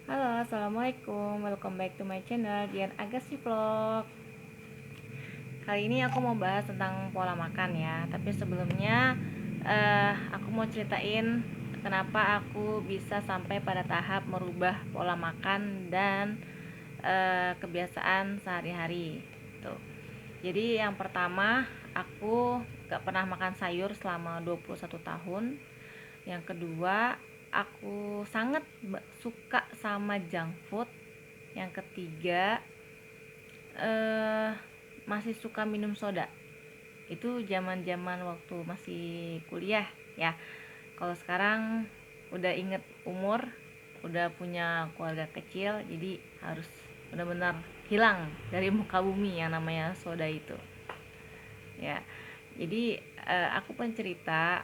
Halo, assalamualaikum. Welcome back to my channel Dian Agassi Vlog. Kali ini aku mau bahas tentang pola makan ya. Tapi sebelumnya aku mau ceritain kenapa aku bisa sampai pada tahap merubah pola makan dan kebiasaan sehari-hari. Tuh. Jadi yang pertama, aku gak pernah makan sayur selama 21 tahun. Yang kedua, aku sangat suka sama junk food. Yang ketiga, eh masih suka minum soda. Itu zaman-zaman waktu masih kuliah ya. Kalau sekarang udah inget umur, udah punya keluarga kecil, jadi harus benar-benar hilang dari muka bumi yang namanya soda itu. Ya. Jadi aku pun cerita,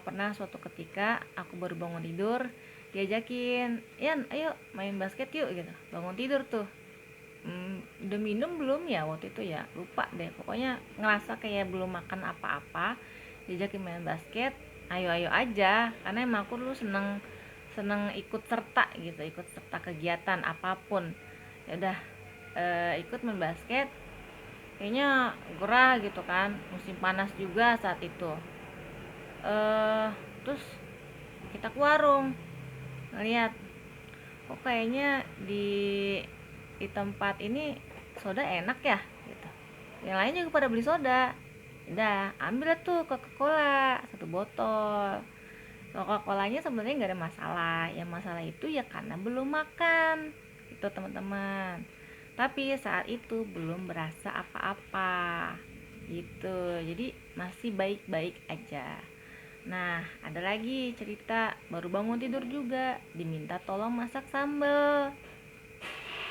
pernah suatu ketika aku baru bangun tidur, diajakin, "Yan, ayo main basket yuk," gitu. Bangun tidur tuh. Udah minum belum ya waktu itu ya, lupa deh, pokoknya ngerasa kayak belum makan apa-apa, diajakin main basket, ayo ayo aja, karena emang aku dulu seneng seneng ikut serta gitu, ikut serta kegiatan apapun. Ya udah, ikut main basket, kayaknya gerah gitu kan, musim panas juga saat itu. Terus kita ke warung, ngeliat kok kayaknya di tempat ini soda enak ya gitu. Yang lain juga pada beli soda. Udah, ambil tuh Coca-Cola satu botol. Coca-Colanya sebenarnya nggak ada masalah. Yang masalah itu ya karena belum makan. Itu teman-teman. Tapi saat itu belum berasa apa-apa. Gitu. Jadi masih baik-baik aja. Nah, ada lagi cerita baru bangun tidur juga, diminta tolong masak sambal.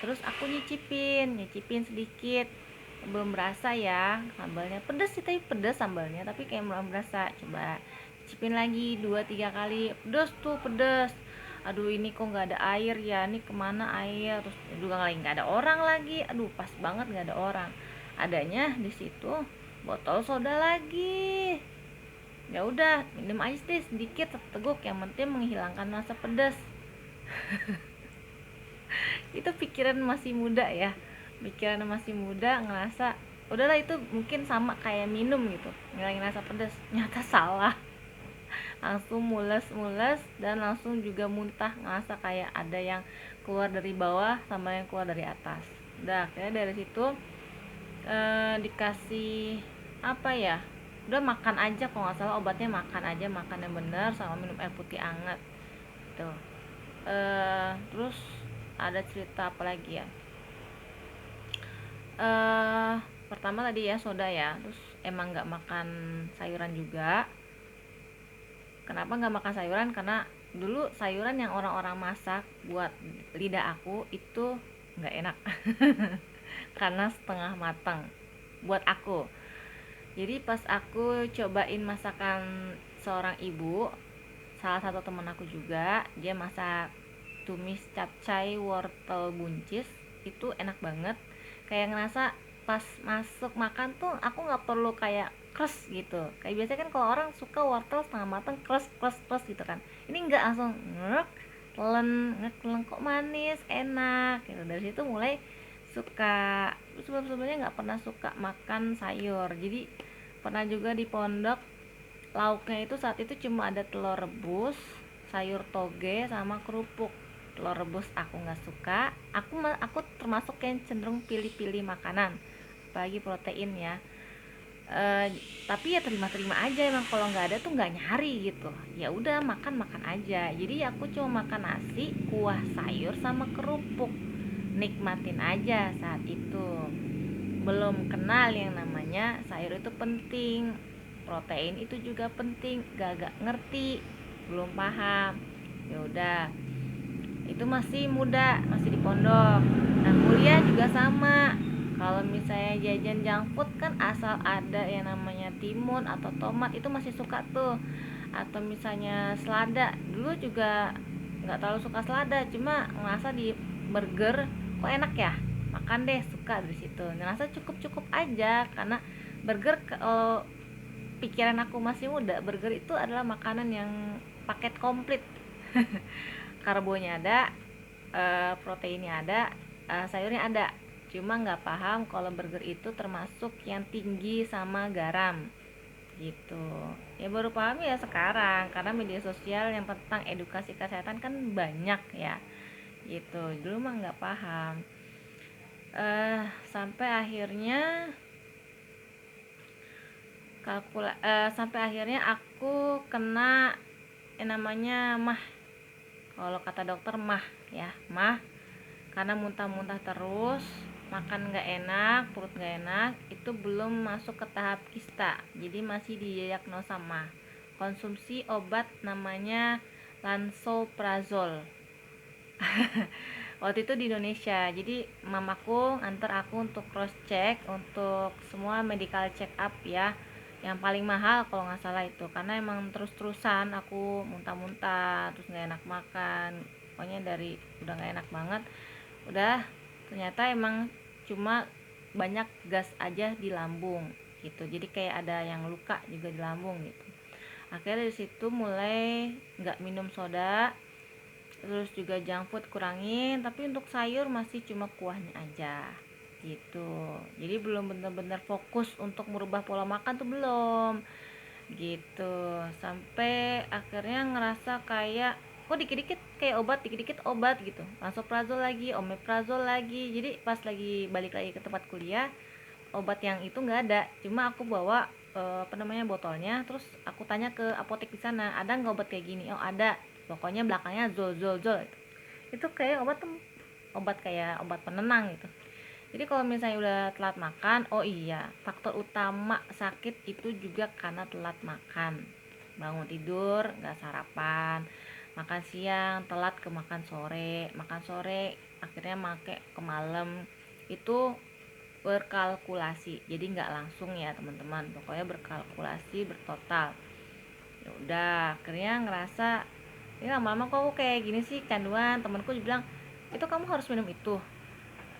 Terus aku nyicipin sedikit, belum berasa ya sambalnya, pedes sih, tapi pedes sambalnya, tapi kayak belum berasa. Coba cicipin lagi 2-3 kali, pedes tuh, pedes. Aduh, ini kok nggak ada air ya, ini kemana air? Terus juga lagi nggak ada orang lagi, aduh pas banget nggak ada orang. Adanya di situ botol soda lagi. Ya udah, minum aja deh sedikit seteguk, yang penting menghilangkan rasa pedas. Itu pikiran masih muda ya, pikiran masih muda, ngerasa udahlah itu mungkin sama kayak minum gitu, ngilangin rasa pedas. Nyata salah, langsung mules-mules dan langsung juga muntah, ngerasa kayak ada yang keluar dari bawah sama yang keluar dari atas. Udah, akhirnya dari situ dikasih apa ya, udah makan aja, kalau nggak salah obatnya makan aja, makan yang bener sama minum air putih anget tuh. Terus ada cerita apa lagi ya, eh pertama tadi ya soda ya, terus emang nggak makan sayuran juga. Kenapa nggak makan sayuran? Karena dulu sayuran yang orang-orang masak buat lidah aku itu nggak enak. Karena setengah matang buat aku. Jadi pas aku cobain masakan seorang ibu, salah satu teman aku juga, dia masak tumis capcay wortel buncis, itu enak banget. Kayak ngerasa pas masuk makan tuh aku nggak perlu kayak kres gitu. Kayak biasanya kan kalau orang suka wortel setengah matang kres kres kres gitu kan, ini nggak, langsung ngek, telen kok manis enak gitu. Dari situ mulai suka. Sebelumnya nggak pernah suka makan sayur, jadi pernah juga di pondok, lauknya itu saat itu cuma ada telur rebus, sayur toge, sama kerupuk. Telur rebus aku nggak suka. Aku termasuk yang cenderung pilih-pilih makanan, apalagi protein ya. Tapi ya terima-terima aja, emang kalau nggak ada tuh nggak nyari gitu. Ya udah, makan makan aja. Jadi aku cuma makan nasi, kuah sayur sama kerupuk, nikmatin aja saat itu. Belum kenal yang namanya sayur itu penting, protein itu juga penting, gak ngerti, belum paham. Ya udah, itu masih muda, masih di pondok. Nah, kuliah juga sama. Kalau misalnya jajan junk food kan asal ada yang namanya timun atau tomat, itu masih suka tuh. Atau misalnya selada, dulu juga nggak terlalu suka selada, cuma ngerasa di burger kok enak ya, makan deh, suka dari situ. Ngerasa cukup cukup aja, karena burger, kalau pikiran aku masih muda, burger itu adalah makanan yang paket komplit. Karbonya ada, proteinnya ada, sayurnya ada, cuma nggak paham kalau burger itu termasuk yang tinggi sama garam gitu. Ya baru paham ya sekarang karena media sosial yang tentang edukasi kesehatan kan banyak ya gitu. Dulu mah nggak paham. Sampai akhirnya sampai akhirnya aku kena yang namanya mah. Kalau kata dokter mah ya, mah karena muntah-muntah terus, makan nggak enak, perut nggak enak, itu belum masuk ke tahap kista, jadi masih didiagnosa mah. Konsumsi obat namanya lansoprazol. Waktu itu di Indonesia, jadi mamaku antar aku untuk cross check untuk semua medical check up ya, yang paling mahal kalau nggak salah itu, karena emang terus-terusan aku muntah-muntah terus nggak enak makan, pokoknya dari udah nggak enak banget. Udah, ternyata emang cuma banyak gas aja di lambung gitu, jadi kayak ada yang luka juga di lambung gitu. Akhirnya dari situ mulai nggak minum soda, terus juga junk food kurangin, tapi untuk sayur masih cuma kuahnya aja gitu. Jadi belum bener-bener fokus untuk merubah pola makan tuh belum gitu. Sampai akhirnya ngerasa kayak kok dikit-dikit kayak obat, dikit-dikit obat gitu, lansoprazol lagi, omeprazol lagi. Jadi pas lagi balik lagi ke tempat kuliah, obat yang itu nggak ada, cuma aku bawa apa namanya botolnya, terus aku tanya ke apotek di sana, ada nggak obat kayak gini? Oh ada, pokoknya belakangnya zol zol zol. Itu kayak obat tuh, obat kayak obat penenang gitu. Jadi kalau misalnya udah telat makan, oh iya, faktor utama sakit itu juga karena telat makan. Bangun tidur nggak sarapan, makan siang telat ke makan sore akhirnya make ke malam. Itu berkalkulasi, jadi nggak langsung ya teman-teman, pokoknya berkalkulasi bertotal. Ya udah, akhirnya ngerasa ini lama-lama kok aku kayak gini sih canduan. Temanku bilang itu kamu harus minum itu,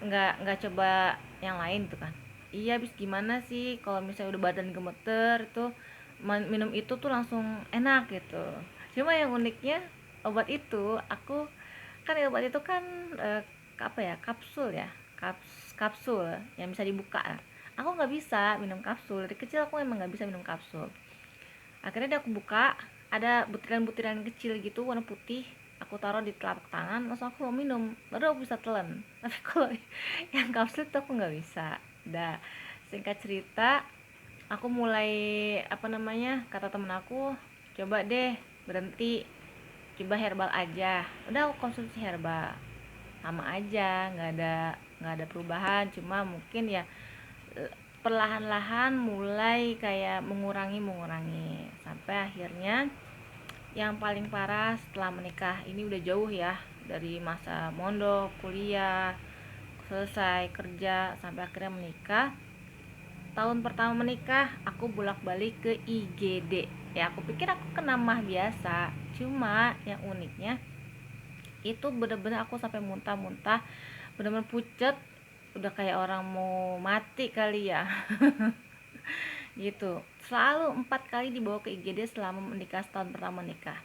nggak coba yang lain tuh kan. Iya, habis gimana sih kalau misalnya udah badan gemeter itu minum itu tuh langsung enak gitu. Cuma yang uniknya obat itu aku kan, obat itu kan apa ya, kapsul ya, kapsul yang bisa dibuka. Aku nggak bisa minum kapsul, dari kecil aku emang nggak bisa minum kapsul. Akhirnya dia aku buka, ada butiran-butiran kecil gitu warna putih, aku taruh di telapak tangan, langsung aku minum, baru aku bisa telan. Tapi kalau yang kapsul tuh aku nggak bisa. Udah, singkat cerita, aku mulai apa namanya, kata temen aku, coba deh berhenti, coba herbal aja. Udah, aku konsumsi herbal, sama aja, nggak ada perubahan, cuma mungkin ya perlahan-lahan mulai kayak mengurangi sampai akhirnya yang paling parah setelah menikah. Ini udah jauh ya, dari masa mondok, kuliah, selesai kerja sampai akhirnya menikah. Tahun pertama menikah aku bolak-balik ke IGD. Ya aku pikir aku kena mah biasa, cuma yang uniknya itu bener-bener aku sampai muntah-muntah, bener-bener pucet, udah kayak orang mau mati kali ya. Gitu, selalu 4 kali dibawa ke IGD selama menikah, setahun pertama nikah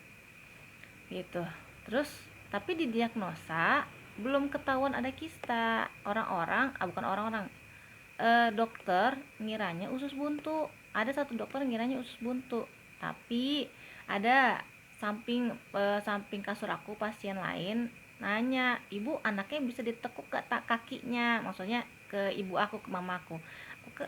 gitu. Terus tapi didiagnosa belum ketahuan ada kista. Orang-orang, bukan orang-orang, dokter ngiranya usus buntu. Ada satu dokter ngiranya usus buntu, tapi ada samping kasur aku pasien lain nanya, ibu anaknya bisa ditekuk gak tak kakinya, maksudnya ke ibu aku, ke mamaku.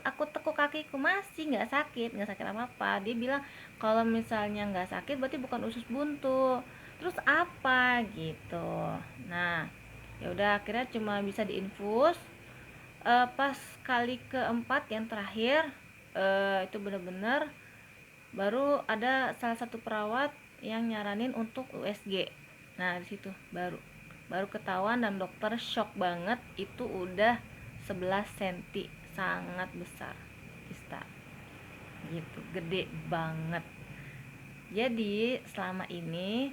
Aku tekuk kakiku masih nggak sakit apa apa. Dia bilang kalau misalnya nggak sakit berarti bukan usus buntu. Terus apa gitu. Nah ya udah, akhirnya cuma bisa diinfus. Pas kali keempat yang terakhir, itu bener-bener baru ada salah satu perawat yang nyaranin untuk USG. Nah di situ baru ketahuan, dan dokter shock banget, itu udah 11 cm, sangat besar kista gitu, gede banget. Jadi selama ini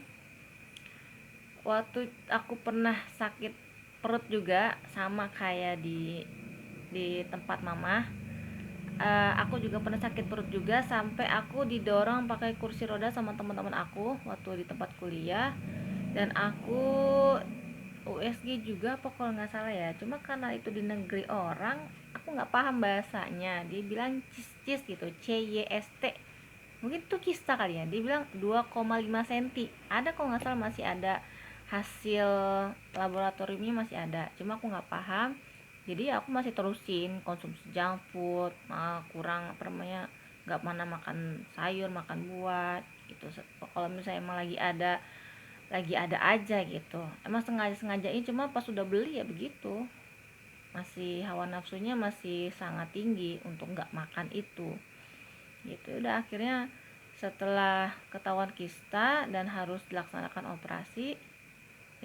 waktu aku pernah sakit perut juga sama kayak di tempat mama. Aku juga pernah sakit perut juga sampai aku didorong pakai kursi roda sama teman-teman aku waktu di tempat kuliah, dan aku USG juga apa kalau nggak salah ya, cuma karena itu di negeri orang aku nggak paham bahasanya, dia bilang cis gitu, CYST, mungkin itu kista kali ya, dia bilang 2,5 cm ada kalau nggak salah, masih ada hasil laboratoriumnya masih ada, cuma aku nggak paham. Jadi aku masih terusin konsumsi junk food, kurang apa namanya, nggak mana makan sayur makan buah gitu. Kalau misalnya emang lagi ada aja gitu, emang sengaja sengajain, cuma pas sudah beli ya begitu, masih hawa nafsunya masih sangat tinggi untuk nggak makan itu gitu. Udah akhirnya setelah ketahuan kista dan harus dilaksanakan operasi,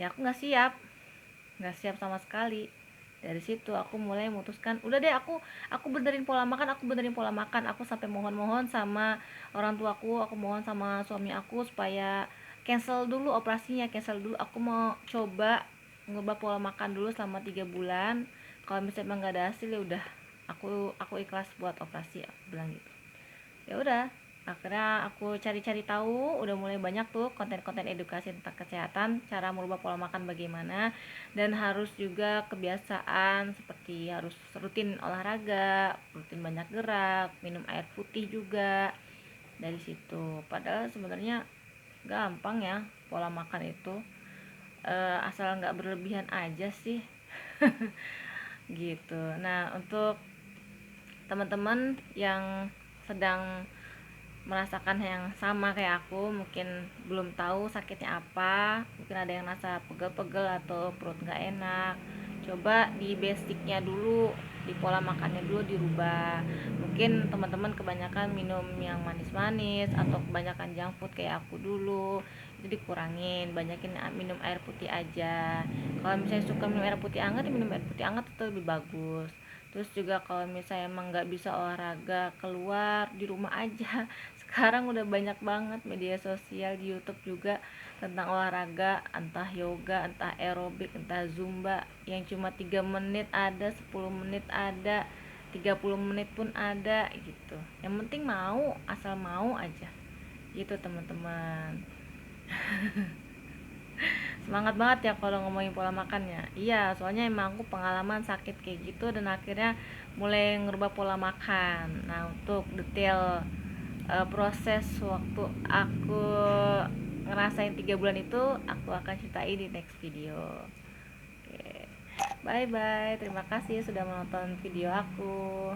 ya aku nggak siap sama sekali. Dari situ aku mulai memutuskan, udah deh, aku benerin pola makan, aku sampai mohon-mohon sama orang tuaku, aku mohon sama suami aku supaya cancel dulu operasinya, cancel dulu, aku mau coba ngubah pola makan dulu selama 3 bulan. Kalau misalnya emang gak ada hasil ya udah, aku ikhlas buat operasi, aku bilang gitu. Ya udah, akhirnya aku cari-cari tahu, udah mulai banyak tuh konten-konten edukasi tentang kesehatan, cara merubah pola makan bagaimana, dan harus juga kebiasaan seperti harus rutin olahraga, rutin banyak gerak, minum air putih juga. Dari situ, padahal sebenarnya gampang ya pola makan itu, asal nggak berlebihan aja sih. Gitu. Nah, untuk teman-teman yang sedang merasakan yang sama kayak aku, mungkin belum tahu sakitnya apa, mungkin ada yang rasa pegel-pegel atau perut nggak enak, coba di basicnya dulu, di pola makannya dulu dirubah. Mungkin teman-teman kebanyakan minum yang manis-manis atau kebanyakan junk food kayak aku dulu, itu dikurangin, banyakin minum air putih aja. Kalau misalnya suka minum air putih hangat, ya minum air putih hangat itu lebih bagus. Terus juga kalau misalnya emang nggak bisa olahraga keluar, di rumah aja. Sekarang udah banyak banget media sosial, di YouTube juga, tentang olahraga, entah yoga, entah aerobik, entah zumba, yang cuma 3 menit ada, 10 menit ada, 30 menit pun ada gitu. Yang penting mau, asal mau aja gitu teman-teman. Semangat banget ya kalau ngomongin pola makannya. Iya, soalnya emang aku pengalaman sakit kayak gitu dan akhirnya mulai ngerubah pola makan. Nah, untuk detail proses waktu aku ngerasain 3 bulan itu, aku akan ceritain di next video. Oke, bye bye, terima kasih sudah menonton video aku.